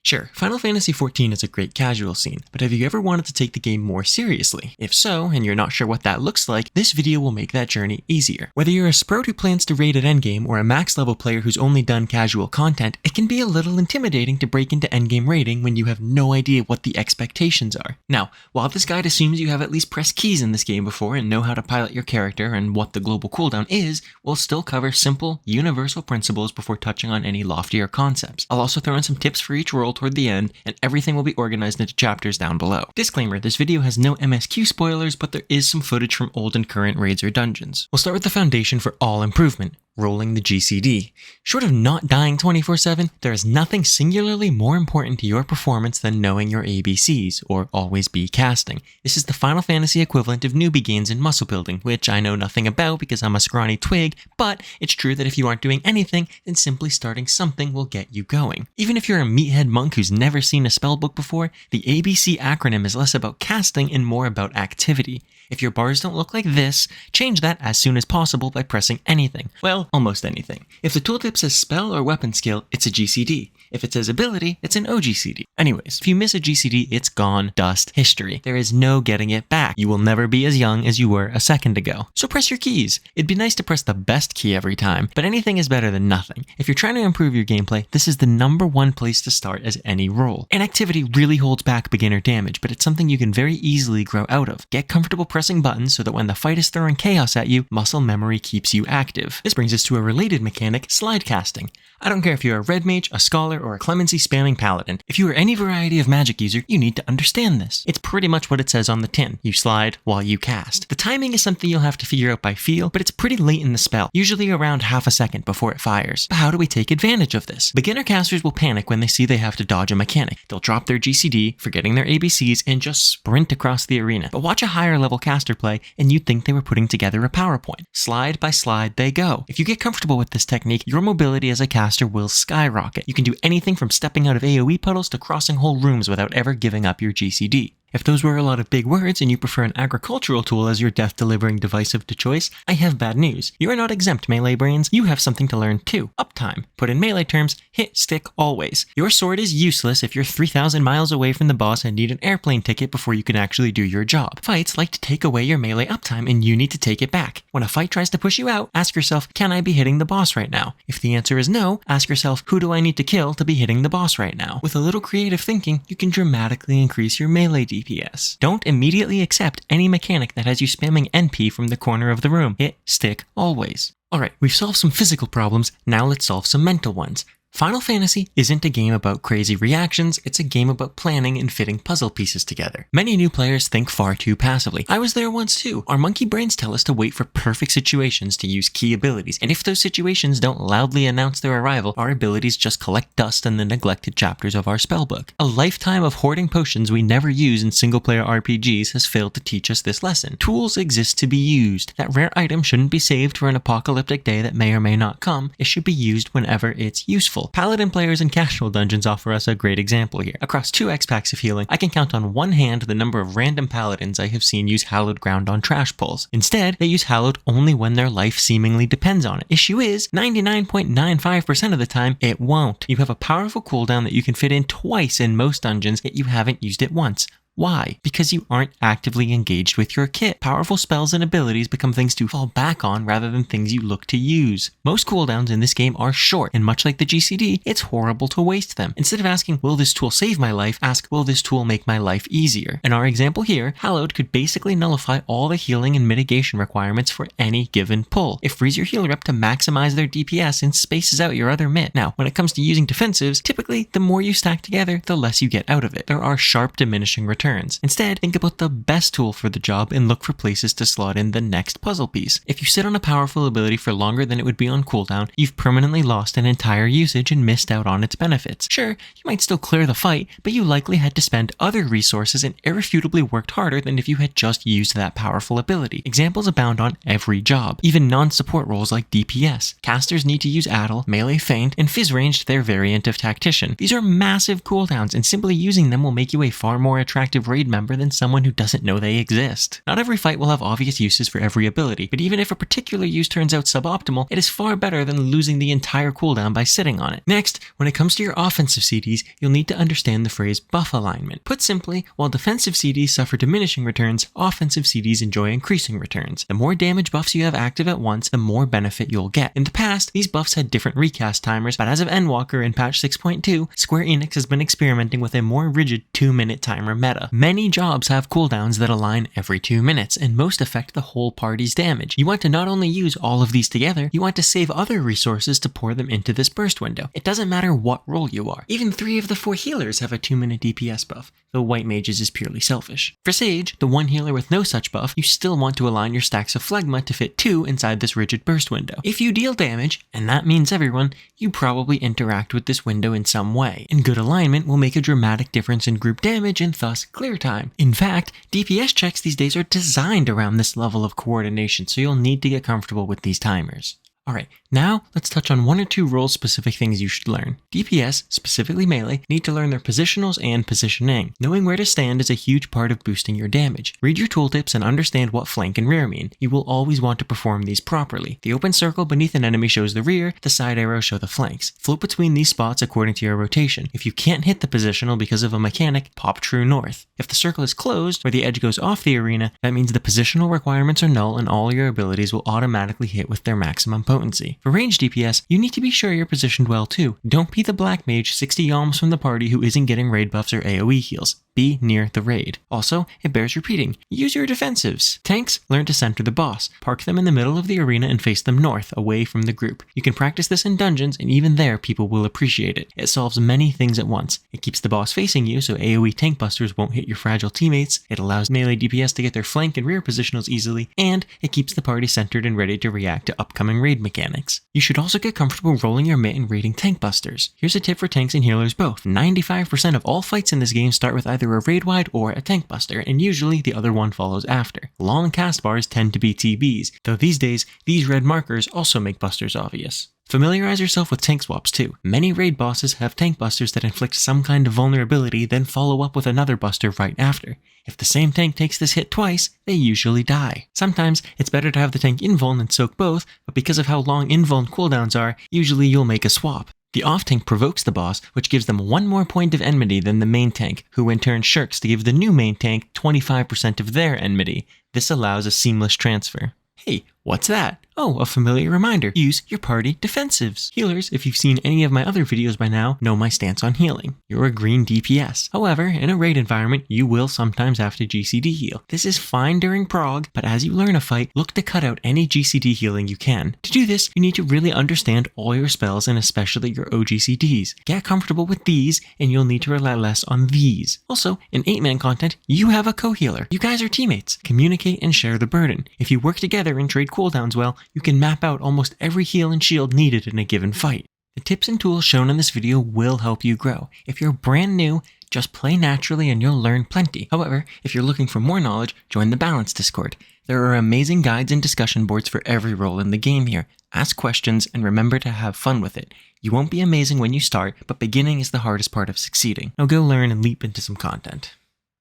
Sure, Final Fantasy XIV is a great casual scene, but have you ever wanted to take the game more seriously? If so, and you're not sure what that looks like, this video will make that journey easier. Whether you're a sprout who plans to raid at endgame or a max level player who's only done casual content, it can be a little intimidating to break into endgame raiding when you have no idea what the expectations are. Now, while this guide assumes you have at least pressed keys in this game before and know how to pilot your character and what the global cooldown is, we'll still cover simple, universal principles before touching on any loftier concepts. I'll also throw in some tips for each role toward the end, and everything will be organized into chapters down below. Disclaimer, this video has no MSQ spoilers, but there is some footage from old and current raids or dungeons. We'll start with the foundation for all improvement, rolling the GCD. Short of not dying 24/7, there is nothing singularly more important to your performance than knowing your ABCs, or always be casting. This is the Final Fantasy equivalent of newbie gains in muscle building, which I know nothing about because I'm a scrawny twig, but it's true that if you aren't doing anything, then simply starting something will get you going. Even if you're a meathead monk who's never seen a spellbook before, the ABC acronym is less about casting and more about activity. If your bars don't look like this, change that as soon as possible by pressing anything. Well, almost anything. If the tooltip says spell or weapon skill, it's a GCD. If it says ability, it's an OGCD. Anyways, if you miss a GCD, it's gone, dust, history. There is no getting it back. You will never be as young as you were a second ago. So press your keys. It'd be nice to press the best key every time, but anything is better than nothing. If you're trying to improve your gameplay, this is the #1 place to start as any role. Inactivity really holds back beginner damage, but it's something you can very easily grow out of. Get comfortable pressing buttons so that when the fight is throwing chaos at you, muscle memory keeps you active. This brings us to a related mechanic, slide casting. I don't care if you're a red mage, a scholar, or a clemency spamming paladin. If you are any variety of magic user, you need to understand this. It's pretty much what it says on the tin. You slide while you cast. The timing is something you'll have to figure out by feel, but it's pretty late in the spell, usually around half a second before it fires. But how do we take advantage of this? Beginner casters will panic when they see they have to dodge a mechanic. They'll drop their GCD, forgetting their ABCs, and just sprint across the arena. But watch a higher level caster play, and you'd think they were putting together a PowerPoint. Slide by slide they go. If you get comfortable with this technique, your mobility as a caster will skyrocket. You can do anything from stepping out of AoE puddles to crossing whole rooms without ever giving up your GCD. If those were a lot of big words and you prefer an agricultural tool as your death-delivering device of choice, I have bad news. You are not exempt, melee brains. You have something to learn too. Uptime. Put in melee terms, hit stick always. Your sword is useless if you're 3,000 miles away from the boss and need an airplane ticket before you can actually do your job. Fights like to take away your melee uptime and you need to take it back. When a fight tries to push you out, ask yourself, can I be hitting the boss right now? If the answer is no, ask yourself, who do I need to kill to be hitting the boss right now? With a little creative thinking, you can dramatically increase your melee DPS. Don't immediately accept any mechanic that has you spamming NP from the corner of the room. Hit stick always. Alright, we've solved some physical problems, now let's solve some mental ones. Final Fantasy isn't a game about crazy reactions, it's a game about planning and fitting puzzle pieces together. Many new players think far too passively. I was there once too. Our monkey brains tell us to wait for perfect situations to use key abilities, and if those situations don't loudly announce their arrival, our abilities just collect dust in the neglected chapters of our spellbook. A lifetime of hoarding potions we never use in single-player RPGs has failed to teach us this lesson. Tools exist to be used. That rare item shouldn't be saved for an apocalyptic day that may or may not come. It should be used whenever it's useful. Paladin players in casual dungeons offer us a great example here. Across 2 X-packs of healing, I can count on one hand the number of random paladins I have seen use hallowed ground on trash pulls. Instead, they use hallowed only when their life seemingly depends on it. Issue is, 99.95% of the time, it won't. You have a powerful cooldown that you can fit in twice in most dungeons, yet you haven't used it once. Why? Because you aren't actively engaged with your kit. Powerful spells and abilities become things to fall back on rather than things you look to use. Most cooldowns in this game are short, and much like the GCD, it's horrible to waste them. Instead of asking, will this tool save my life, ask, will this tool make my life easier? In our example here, Hallowed could basically nullify all the healing and mitigation requirements for any given pull. It frees your healer up to maximize their DPS and spaces out your other mit. Now, when it comes to using defensives, typically the more you stack together, the less you get out of it. There are sharp diminishing returns. Instead, think about the best tool for the job and look for places to slot in the next puzzle piece. If you sit on a powerful ability for longer than it would be on cooldown, you've permanently lost an entire usage and missed out on its benefits. Sure, you might still clear the fight, but you likely had to spend other resources and irrefutably worked harder than if you had just used that powerful ability. Examples abound on every job, even non-support roles like DPS. Casters need to use Addle, Melee Feint, and Fizz-Ranged their variant of Tactician. These are massive cooldowns, and simply using them will make you a far more attractive active raid member than someone who doesn't know they exist. Not every fight will have obvious uses for every ability, but even if a particular use turns out suboptimal, it is far better than losing the entire cooldown by sitting on it. Next, when it comes to your offensive CDs, you'll need to understand the phrase buff alignment. Put simply, while defensive CDs suffer diminishing returns, offensive CDs enjoy increasing returns. The more damage buffs you have active at once, the more benefit you'll get. In the past, these buffs had different recast timers, but as of Endwalker in patch 6.2, Square Enix has been experimenting with a more rigid 2-minute timer meta. Many jobs have cooldowns that align every 2 minutes, and most affect the whole party's damage. You want to not only use all of these together, you want to save other resources to pour them into this burst window. It doesn't matter what role you are. Even 3 of the 4 healers have a 2-minute DPS buff, though White Mages is purely selfish. For Sage, the one healer with no such buff, you still want to align your stacks of phlegma to fit 2 inside this rigid burst window. If you deal damage, and that means everyone, you probably interact with this window in some way, and good alignment will make a dramatic difference in group damage and thus clear time. In fact, DPS checks these days are designed around this level of coordination, so you'll need to get comfortable with these timers. Alright, now let's touch on 1 or 2 role-specific things you should learn. DPS, specifically melee, need to learn their positionals and positioning. Knowing where to stand is a huge part of boosting your damage. Read your tooltips and understand what flank and rear mean. You will always want to perform these properly. The open circle beneath an enemy shows the rear, the side arrows show the flanks. Float between these spots according to your rotation. If you can't hit the positional because of a mechanic, pop true north. If the circle is closed, or the edge goes off the arena, that means the positional requirements are null and all your abilities will automatically hit with their maximum potency. For ranged DPS, you need to be sure you're positioned well too. Don't be the black mage 60 yalms from the party who isn't getting raid buffs or AoE heals. Be near the raid. Also, it bears repeating. Use your defensives. Tanks, learn to center the boss. Park them in the middle of the arena and face them north, away from the group. You can practice this in dungeons, and even there people will appreciate it. It solves many things at once. It keeps the boss facing you, so AoE tank busters won't hit your fragile teammates. It allows melee DPS to get their flank and rear positionals easily, and it keeps the party centered and ready to react to upcoming raid mechanics. You should also get comfortable rolling your mitt and raiding tank busters. Here's a tip for tanks and healers both. 95% of all fights in this game start with either a raid wide or a tank buster, and usually the other one follows after. Long cast bars tend to be TBs, though these days, these red markers also make busters obvious. Familiarize yourself with tank swaps too. Many raid bosses have tank busters that inflict some kind of vulnerability, then follow up with another buster right after. If the same tank takes this hit twice, they usually die. Sometimes it's better to have the tank invuln and soak both, but because of how long invuln cooldowns are, usually you'll make a swap. The off-tank provokes the boss, which gives them 1 more point of enmity than the main tank, who in turn shirks to give the new main tank 25% of their enmity. This allows a seamless transfer. Hey, what's that? Oh, a familiar reminder. Use your party defensives. Healers, if you've seen any of my other videos by now, know my stance on healing. You're a green DPS. However, in a raid environment, you will sometimes have to GCD heal. This is fine during prog, but as you learn a fight, look to cut out any GCD healing you can. To do this, you need to really understand all your spells and especially your OGCDs. Get comfortable with these, and you'll need to rely less on these. Also, in 8-man content, you have a co-healer. You guys are teammates. Communicate and share the burden. If you work together and trade cooldowns well, you can map out almost every heal and shield needed in a given fight. The tips and tools shown in this video will help you grow. If you're brand new, just play naturally and you'll learn plenty. However, if you're looking for more knowledge, join the Balance Discord. There are amazing guides and discussion boards for every role in the game here. Ask questions and remember to have fun with it. You won't be amazing when you start, but beginning is the hardest part of succeeding. Now go learn and leap into some content.